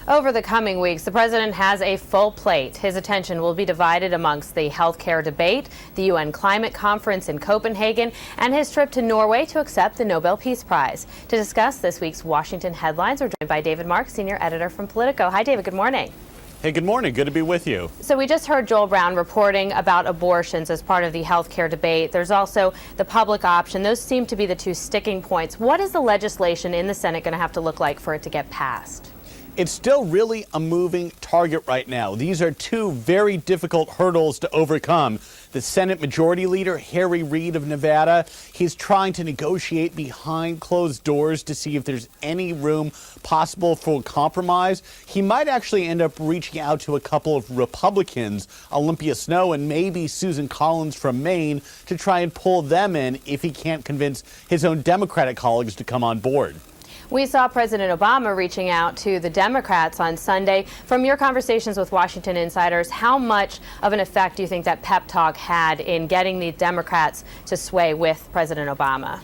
Over the coming weeks, the president has a full plate. His attention will be divided amongst the healthcare debate, the UN climate conference in Copenhagen, and his trip to Norway to accept the Nobel Peace Prize. To discuss this week's Washington headlines, we're joined by David Marks, senior editor from Politico. Hi, David. Good morning. Hey, good morning. Good to be with you. So we just heard Joel Brown reporting about abortions as part of the healthcare debate. There's also the public option. Those seem to be the two sticking points. What is the legislation in the Senate going to have to look like for it to get passed? It's still really a moving target right now. These are two very difficult hurdles to overcome. The Senate Majority Leader, Harry Reid of Nevada, he's trying to negotiate behind closed doors to see if there's any room possible for compromise. He might actually end up reaching out to a couple of Republicans, Olympia Snowe and maybe Susan Collins from Maine, to try and pull them in if he can't convince his own Democratic colleagues to come on board. We saw President Obama reaching out to the Democrats on Sunday. From your conversations with Washington insiders, how much of an effect do you think that pep talk had in getting the Democrats to sway with President Obama?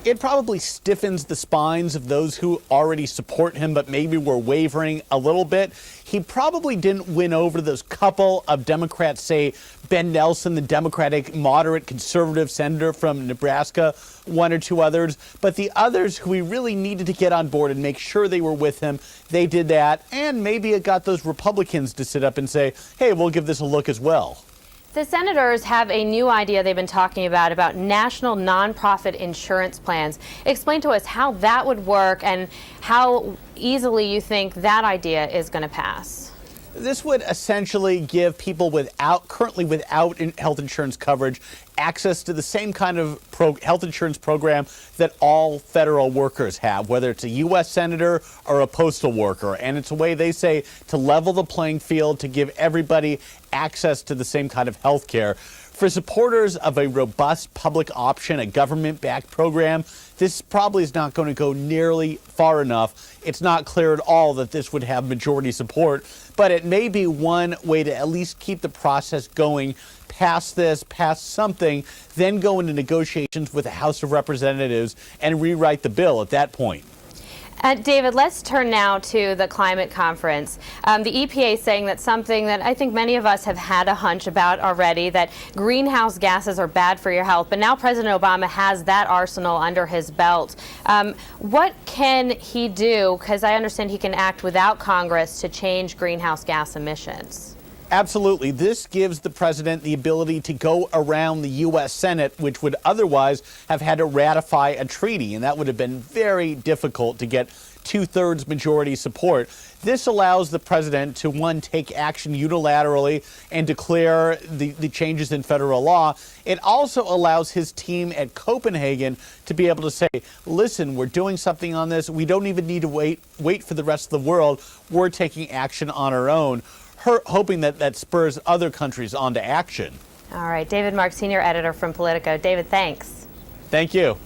It probably stiffens the spines of those who already support him, but maybe were wavering a little bit. He probably didn't win over those couple of Democrats, say Ben Nelson, the Democratic moderate conservative senator from Nebraska, one or two others. But the others who he really needed to get on board and make sure they were with him, they did that. And maybe it got those Republicans to sit up and say, hey, we'll give this a look as well. The senators have a new idea they've been talking about national nonprofit insurance plans. Explain to us how that would work and how easily you think that idea is going to pass. This would essentially give people currently without health insurance coverage access to the same kind of health insurance program that all federal workers have, whether it's a U.S. senator or a postal worker. And it's a way, they say, to level the playing field, to give everybody access to the same kind of health care. For supporters of a robust public option, a government-backed program, this probably is not going to go nearly far enough. It's not clear at all that this would have majority support, but it may be one way to at least keep the process going past something, then go into negotiations with the House of Representatives and rewrite the bill at that point. David, let's turn now to the climate conference. The EPA is saying that something that I think many of us have had a hunch about already, that greenhouse gases are bad for your health. But now President Obama has that arsenal under his belt. What can he do? Because I understand he can act without Congress to change greenhouse gas emissions. Absolutely. This gives the president the ability to go around the U.S. Senate, which would otherwise have had to ratify a treaty, and that would have been very difficult to get two-thirds majority support. This allows the president to, one, take action unilaterally and declare the changes in federal law. It also allows his team at Copenhagen to be able to say, listen, we're doing something on this. We don't even need to wait for the rest of the world. We're taking action on our own, hoping that spurs other countries onto action. All right. David Marks, senior editor from Politico. David, thanks. Thank you.